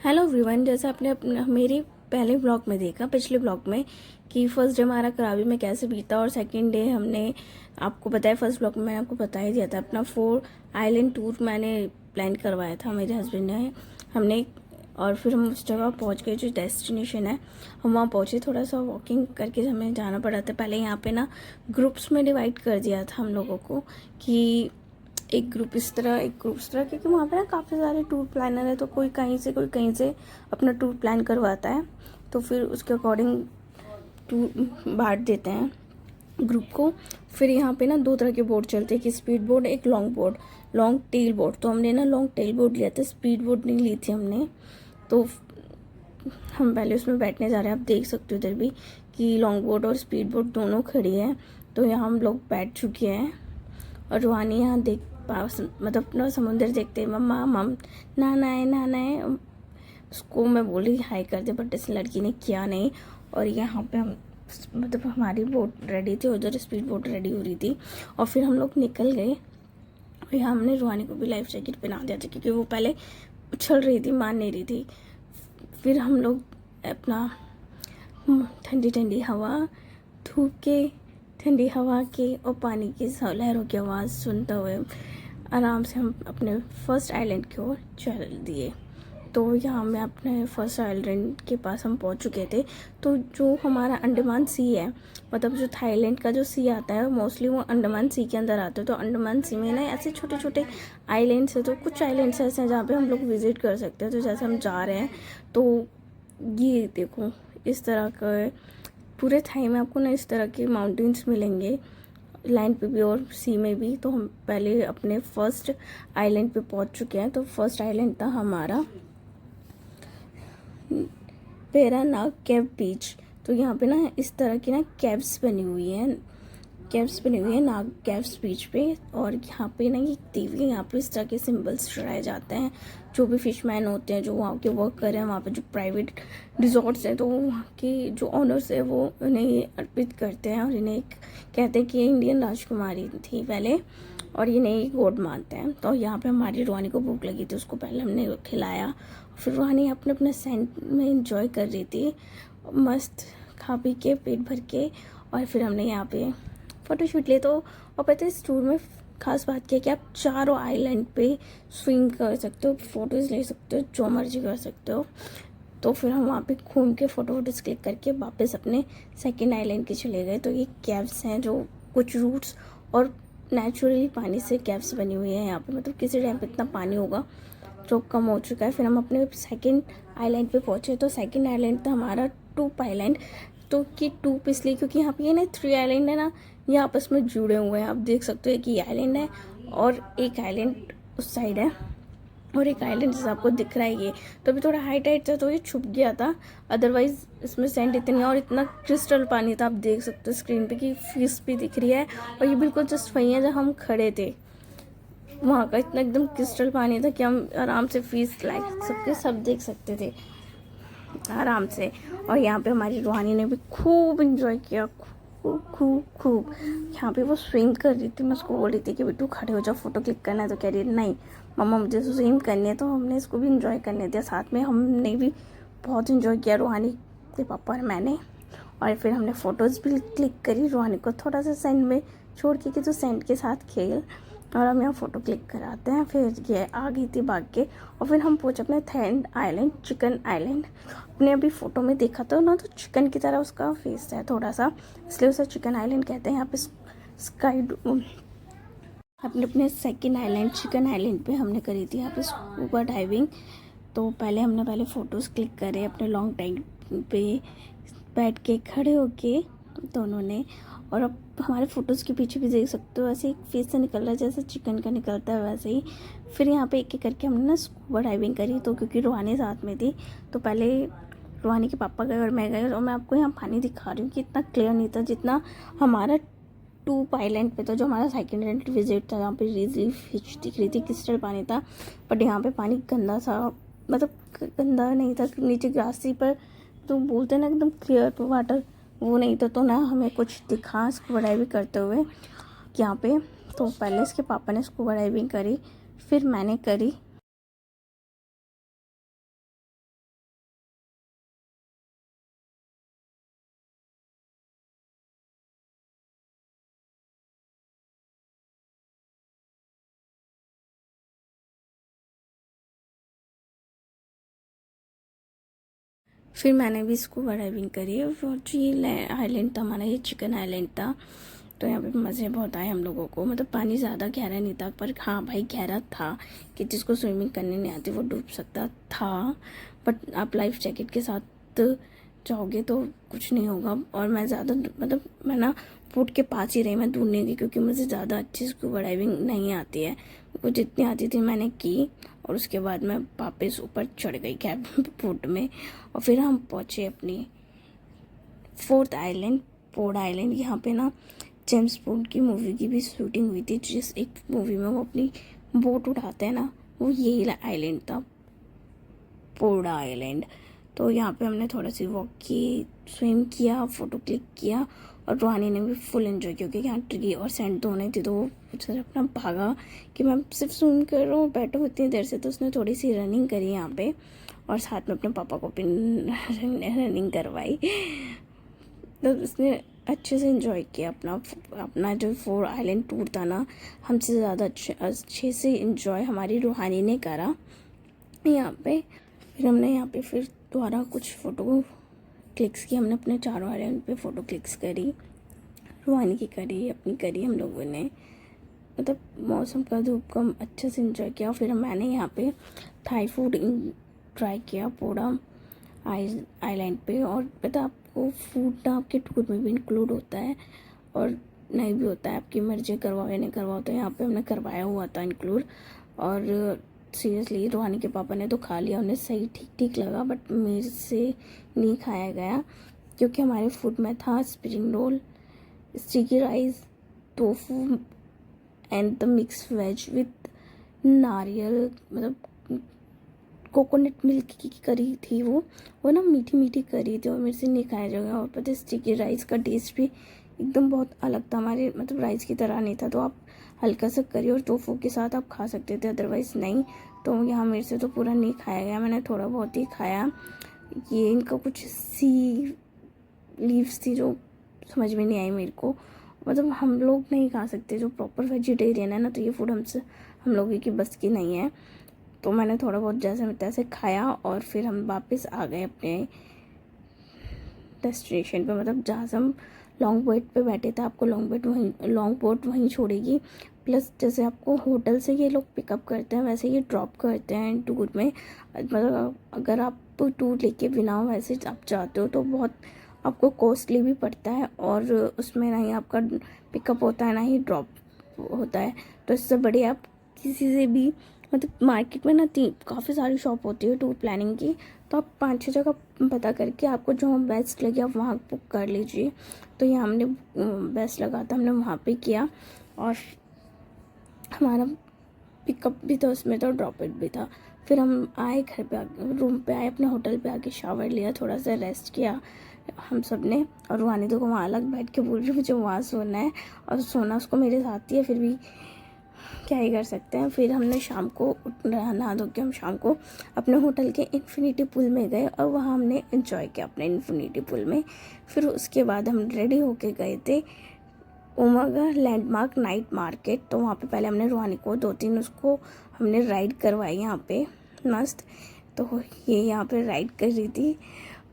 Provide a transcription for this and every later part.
Hello everyone, जैसे आपने अपने मेरे पहले ब्लॉग में देखा, पिछले ब्लॉग में, कि फर्स्ट डे हमारा करावी में कैसे बीता और सेकंड डे हमने आपको बताया। फर्स्ट ब्लॉग में मैंने आपको बता ही दिया था, अपना 4 आइलैंड टूर मैंने प्लान करवाया था मेरे हस्बैंड ने, हमने। और फिर हम उस जगह पहुंच गए जो डेस्टिनेशन है। हम वहाँ पहुँचे, थोड़ा सा वॉकिंग करके हमें जाना पड़ा था। पहले यहाँ पे ना ग्रुप्स में डिवाइड कर दिया था हम लोगों को कि एक ग्रुप इस तरह, एक ग्रुप इस तरह, क्योंकि वहाँ पे ना काफ़ी सारे टूर प्लानर है, तो कोई कहीं से अपना टूर प्लान करवाता है, तो फिर उसके अकॉर्डिंग टूर बांट देते हैं ग्रुप को। फिर यहाँ पे ना 2 तरह के बोर्ड चलते हैं, एक स्पीड बोर्ड, एक long board, long tail board. तो हमने ना लॉन्ग टेल बोर्ड लिया था, स्पीड बोर्ड नहीं ली थी हमने। तो हम पहले उसमें बैठने जा रहे हैं। आप देख सकते हो इधर भी कि लॉन्ग बोर्ड और स्पीड बोर्ड दोनों खड़ी है। तो यहाँ हम लोग बैठ चुके हैं और रूहानी यहाँ देख मतलब अपना समुंदर देखते, मम्मा मम नहाना है। उसको मैं बोली हाई कर दे, बट इस लड़की ने किया नहीं। और यहाँ पे हम मतलब हमारी बोट रेडी थी, उधर स्पीड बोट रेडी हो रही थी, और फिर हम लोग निकल गए। और यहाँ हमने रूहानी को भी लाइफ जैकेट पहना दिया था, क्योंकि वो पहले उछल रही थी, मान नहीं रही थी। फिर हम लोग अपना ठंडी ठंडी हवा, धूप के, ठंडी हवा के और पानी की लहरों की आवाज़ सुनते हुए आराम से हम अपने फर्स्ट आइलैंड की ओर चल दिए। तो यहाँ में अपने फर्स्ट आइलैंड के पास हम पहुँच चुके थे। तो जो हमारा अंडमान सी है, मतलब जो थाईलैंड का जो सी आता है, मोस्टली वो अंडमान सी के अंदर आता है। तो अंडमान सी में ना ऐसे छोटे छोटे आइलैंड्स है, तो कुछ आइलैंड्स ऐसे हैं जहाँ पे हम लोग विज़िट कर सकते हैं। तो जैसे हम जा रहे हैं, तो ये देखो इस तरह का पूरे थाई में आपको ना इस तरह के माउंटेन्स मिलेंगे, लैंड पे भी और सी में भी। तो हम पहले अपने फर्स्ट आइलैंड पे पहुंच चुके हैं। तो फर्स्ट आइलैंड था हमारा पेरानाग केव बीच। तो यहाँ पे ना इस तरह की ना कैव्स बनी हुई हैं, नाग कैव्स बीच पे। और यहाँ पे ना ये देवी, यहाँ पे इस तरह के सिंबल्स चढ़ाए जाते हैं। जो भी फिशमैन होते हैं, जो वहाँ के वर्क कर रहे हैं, वहाँ पे जो प्राइवेट रिजॉर्ट्स हैं, तो वहाँ के जो ऑनर्स है वो उन्हें ये अर्पित करते हैं। और इन्हें कहते हैं कि ये इंडियन राजकुमारी थी पहले, और ये नई गॉड मानते हैं। तो यहाँ पे हमारी रूहानी को भूख लगी थी, उसको पहले हमने खिलाया। फिर रूहानी अपने अपने सेंट में इंजॉय कर रही थी, मस्त खा पी के पेट भर के। और फिर हमने यहाँ पे फ़ोटोशूट लिए। तो और पता है इस टूर में खास बात क्या है कि आप चारों आइलैंड पे स्विंग कर सकते हो, फ़ोटोज़ ले सकते हो, जो मर्जी कर सकते हो। तो फिर हम वहाँ पे घूम के फ़ोटोज क्लिक करके वापस अपने सेकंड आइलैंड के चले गए। तो ये कैव्स हैं, जो कुछ रूट्स और नेचुरली पानी से कैव्स बनी हुई है यहाँ पे। मतलब किसी टाइम पे इतना पानी होगा जो कम हो चुका है। फिर हम अपने सेकंड आइलैंड पे पहुँचे। तो सेकंड आइलैंड था हमारा टूप आइलैंड। तो कि टूप इसलिए क्योंकि यहाँ पे ये ना 3 आइलैंड है ना, ये आपस में जुड़े हुए हैं। आप देख सकते हो कि ये आइलैंड है और एक आइलैंड उस साइड है, और एक आइलैंड जैसा आपको दिख रहा है ये। तो अभी थोड़ा हाइट था तो ये छुप गया था, अदरवाइज इसमें सैंड इतनी और इतना क्रिस्टल पानी था। आप देख सकते हो स्क्रीन पे कि फिश भी दिख रही है, और ये बिल्कुल जस्ट वहीं है जहाँ हम खड़े थे। वहाँ का इतना एकदम क्रिस्टल पानी था कि हम आराम से फिश लाइक सबके सब देख सकते थे आराम से। और यहाँ पे हमारी रूहानी ने भी खूब इंजॉय किया, खूब। यहाँ पे वो स्विम कर रही थी, मैं उसको बोल रही थी कि बेटू खड़े हो जाओ, फोटो क्लिक करना है। तो कह रही है नहीं मम्मा मुझे स्विम करनी है। तो हमने इसको भी इंजॉय करने दिया, साथ में हमने भी बहुत इंजॉय किया, रूहानी के पापा और मैंने। और फिर हमने फ़ोटोज़ भी क्लिक करी, रूहानी को थोड़ा सा सेंड में छोड़ के कि तो सेंड के साथ खेल, और हम यहाँ फ़ोटो क्लिक कराते हैं। फिर ये आ गई थी भाग के। और फिर हम पहुँचे अपने थर्ड आइलैंड, चिकन आइलैंड। अपने अभी फ़ोटो में देखा तो ना, तो चिकन की तरह उसका फेस है थोड़ा सा, इसलिए उसे चिकन आइलैंड कहते हैं। यहाँ पे स्काई अपने सेकंड आइलैंड चिकन आइलैंड पे हमने करी थी यहाँ पे स्कूबा डाइविंग। तो पहले फ़ोटोज़ क्लिक करे अपने लॉन्ग टाइम पे बैठ के खड़े होके दोनों ने। और अब हमारे फ़ोटोज़ के पीछे भी देख सकते हो ऐसे एक फेस से निकल रहा है जैसे चिकन का निकलता है वैसे ही। फिर यहाँ पे एक एक करके हमने ना स्कूबा डाइविंग करी। तो क्योंकि रूहानी साथ में थी, तो पहले रूहानी के पापा गए और मैं गई। और मैं आपको यहाँ पानी दिखा रही हूँ कि इतना क्लियर नहीं था जितना हमारा टूप आइलैंड पे था, जो हमारा सेकंड आइलैंड विजिट था। यहाँ पे रीजली फिश दिख रही थी, क्रिस्टल पानी था, बट यहाँ पे पानी गंदा सा, मतलब गंदा नहीं था, नीचे ग्रासी पर तो बोलते हैं ना एकदम क्लियर वाटर, वो नहीं था। तो ना हमें कुछ दिखा स्कूबा डाइविंग करते हुए यहाँ पे। तो पहले इसके पापा ने स्कूबा डाइविंग करी, फिर मैंने करी। फिर मैंने भी स्कूबा डाइविंग करी और जो ये आइलैंड था हमारा, ये चिकन आइलैंड था। तो यहाँ पे मज़े बहुत आए हम लोगों को। मतलब पानी ज़्यादा गहरा नहीं था, पर हाँ भाई गहरा था कि जिसको स्विमिंग करने नहीं आती वो डूब सकता था। बट आप लाइफ जैकेट के साथ जाओगे तो कुछ नहीं होगा। और मैं ज़्यादा मतलब मैं ना बोट के पास ही रही, मैं दूर नहीं गई, क्योंकि मुझे ज़्यादा अच्छी स्कूबा डाइविंग नहीं आती है। वो जितनी आती थी मैंने की, और उसके बाद मैं वापस ऊपर चढ़ गई कैब बोट में। और फिर हम पहुँचे अपनी 4th आइलैंड, पोर्ट आइलैंड। यहाँ पे ना जेम्स बॉन्ड की मूवी की भी शूटिंग हुई थी। जिस एक मूवी में वो अपनी बोट उठाते हैं ना, वो यही आइलैंड था, पोर्ट आइलैंड। तो यहाँ पे हमने थोड़ा सी वॉक की, स्विम किया, फ़ोटो क्लिक किया, और रूहानी ने भी फुल एंजॉय किया, क्योंकि यहाँ ट्री और सैंड तो होनी थी। तो वो मुझसे अपना भागा कि मैं सिर्फ स्विम कर रहा हूँ, बैठा हूँ इतनी देर से। तो उसने थोड़ी सी रनिंग करी यहाँ पे, और साथ में अपने पापा को भी रनिंग करवाई। तो उसने अच्छे से एंजॉय किया अपना अपना जो 4 आइलैंड टूर था ना, हमसे ज़्यादा अच्छे से एंजॉय हमारी रूहानी ने करा यहाँ पे। फिर हमने यहाँ पे फिर दोबारा कुछ फ़ोटो क्लिक्स की। हमने अपने 4 आइलैंड पे फ़ोटो क्लिक्स करी, रूहानी की करी, अपनी करी हम लोगों ने। मतलब मौसम का, धूप का अच्छे से एंजॉय किया। फिर मैंने यहाँ पे थाई फूड ट्राई किया पूरा आइलैंड पे। और पता आपको फूड ना आपके टूर में भी इंक्लूड होता है और नहीं भी होता है, आपकी मर्जी करवाओ या नहीं करवाओ। तो यहाँ पे हमने करवाया हुआ था इंक्लूड। और सीरियसली रूहानी के पापा ने तो खा लिया, उन्हें सही ठीक ठीक लगा, बट मेरे से नहीं खाया गया, क्योंकि हमारे फूड में था spring roll, sticky rice, tofu and the mix veg with nariyal, मतलब कोकोनट मिल्क की करी थी। वो ना मीठी मीठी करी थी, और मेरे से नहीं खाया जाएगा। और पता है स्टिकी राइस का टेस्ट भी एकदम बहुत अलग था, हमारे मतलब राइस की तरह नहीं था। तो आप हल्का सा करी और टोफू के साथ आप खा सकते थे, अदरवाइज़ नहीं। तो यहाँ मेरे से तो पूरा नहीं खाया गया, मैंने थोड़ा बहुत ही खाया। ये इनका कुछ सी लीव्स थी जो समझ में नहीं आई मेरे को। मतलब हम लोग नहीं खा सकते जो प्रॉपर वेजिटेरियन है ना, तो ये फूड हम लोगों की बस की नहीं है। तो मैंने थोड़ा बहुत जैसे तैसे खाया, और फिर हम वापस आ गए अपने डेस्टिनेशन पे। मतलब जहाँ से हम लॉन्ग बोट पे बैठे थे, आपको लॉन्ग बोट वहीं छोड़ेगी। प्लस जैसे आपको होटल से ये लोग पिकअप करते हैं, वैसे ये ड्रॉप करते हैं टूर में। मतलब अगर आप टूर लेके बिना वैसे आप जाते हो तो बहुत आपको कॉस्टली भी पड़ता है, और उसमें ना ही आपका पिकअप होता है ना ही ड्रॉप होता है। तो इससे बढ़िया आप किसी से भी, मतलब मार्केट में ना काफ़ी सारी शॉप होती है टूर प्लानिंग की, तो आप 5-6 जगह पता करके आपको जो बेस्ट लगे आप वहाँ बुक कर लीजिए। तो ये हमने बेस्ट लगा था, हमने वहाँ पे किया, और हमारा पिकअप भी था उसमें, तो ड्रॉप इट भी था। फिर हम आए घर पे, रूम पे आए, अपने होटल पे आके शावर लिया, थोड़ा सा रेस्ट किया हम सब ने। और रूहानी तो वहाँ अलग बैठ के बोल रही मुझे वहाँ सोना है, और सोना उसको मेरे साथ ही है, फिर भी क्या ही कर सकते हैं। फिर हमने शाम को नहा धो के हम शाम को अपने होटल के इन्फिनिटी पूल में गए, और वहाँ हमने एंजॉय किया अपने इन्फिनिटी पूल में। फिर उसके बाद हम रेडी होके गए थे ओमेगा लैंडमार्क नाइट मार्केट। तो वहाँ पे पहले हमने रूहानी को 2-3 उसको हमने राइड करवाई यहाँ पे मस्त। तो ये यहाँ पे राइड कर रही थी,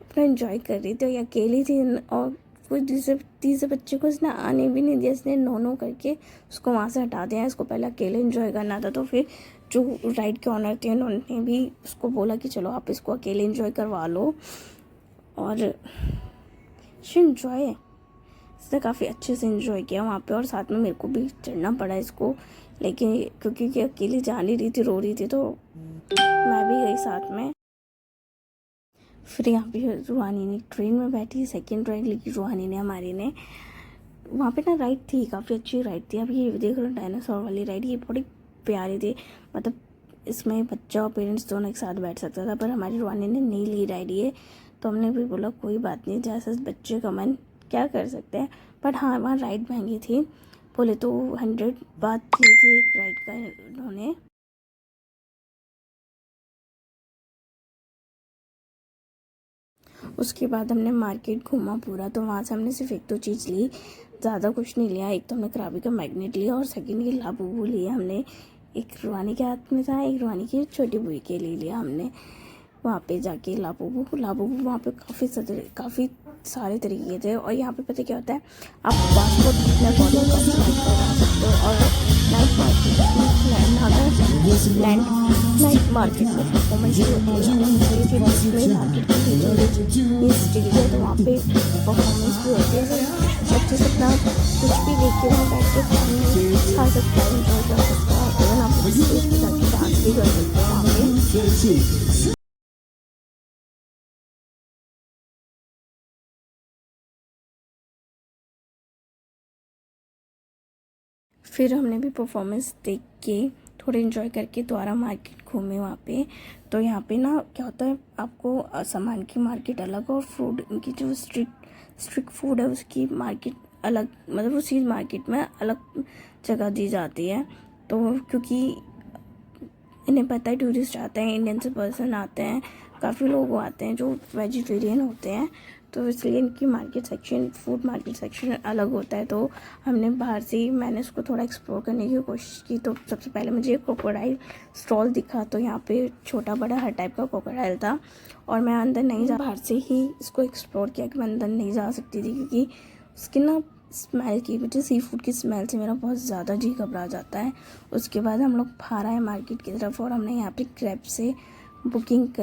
अपना एंजॉय कर रही थी, और ये अकेली थी। और कुछ तीसरे बच्चे को इसने आने भी नहीं दिया, इसने नो करके उसको वहाँ से हटा दिया। इसको पहले अकेले एंजॉय करना था, तो फिर जो राइड के ऑनर थे उन्होंने भी उसको बोला कि चलो आप इसको अकेले एंजॉय करवा लो। और एंजॉय इसने काफ़ी अच्छे से एंजॉय किया वहाँ पे, और साथ में मेरे को भी चढ़ना पड़ा इसको, लेकिन क्योंकि अकेली जा नहीं रही थी, रो रही थी, तो मैं भी गई साथ में। फिर यहाँ पे रूहानी ने ट्रेन में बैठी, सेकंड राइड लेकी रूहानी ने हमारी ने। वहाँ पे ना राइड थी, काफ़ी अच्छी राइड थी। अब ये देख रहे हो डायनासोर वाली राइड, ये बड़ी प्यारी थी। मतलब इसमें बच्चा और पेरेंट्स दोनों एक साथ बैठ सकता था, पर हमारी रूहानी ने नहीं ली राइड ये। तो हमने भी बोला कोई बात नहीं, जैसा बच्चे का मन, क्या कर सकते हैं। बट हाँ वहाँ राइड महंगी थी, बोले तो 100 बात की थी एक राइड का उन्होंने। उसके बाद हमने मार्केट घूमा पूरा, तो वहाँ से हमने सिर्फ 1-2 चीज़ ली, ज़्यादा कुछ नहीं लिया। एक तो हमने कराबी का मैग्नेट लिया, और सेकंड ये लाबूबू लिया हमने। एक रूहानी के हाथ में था, एक रूहानी की छोटी बुई के लिए लिया हमने। वहाँ पे जाके लाबूबू वहाँ पे काफ़ी सारे तरीके थे। और यहाँ पे पता क्या होता है, आप पासपोर्ट अपने अकॉर्डिंग कस्टमाइज करवा सकते हो। और नाइट मार्केट में परफॉर्मेंस भी होती है, मार्केट स्टेज है, तो वहाँ पे परफॉर्मेंस भी होती है। अच्छे से अपना कुछ भी देख के वहाँ बैठ के खा सकता है, इंजॉय कर सकता है। इवन आप स्टेज पे जाके डांस भी कर सकते हो वहाँ पे। फिर हमने भी परफॉर्मेंस देख के थोड़े इन्जॉय करके दोबारा मार्केट घूमे वहाँ पे। तो यहाँ पे ना क्या होता है, आपको सामान की मार्केट अलग और फूड की जो स्ट्रीट फूड है उसकी मार्केट अलग, मतलब उसी मार्केट में अलग जगह दी जाती है। तो क्योंकि इन्हें पता है टूरिस्ट आते हैं, इंडियन से पर्सन आते हैं, काफ़ी लोग आते हैं जो वेजिटेरियन होते हैं, तो इसलिए इनकी market section, food market section अलग होता है। तो हमने बाहर से ही मैंने इसको थोड़ा एक्सप्लोर करने की कोशिश की। तो सबसे पहले मुझे एक क्रोकोडाइल स्टॉल दिखा, तो यहाँ पे छोटा बड़ा हर टाइप का क्रोकोडाइल था। और मैं अंदर नहीं जा, बाहर से ही इसको एक्सप्लोर किया कि मैं अंदर नहीं जा सकती थी, क्योंकि उसकी ना स्मेल की वजह, सी फूड की स्मेल से मेरा बहुत ज़्यादा जी घबरा जाता है। उसके बाद हम लोग बाहर आए मार्केट की तरफ और हमने यहाँ पे क्रैब से बुकिंग करी।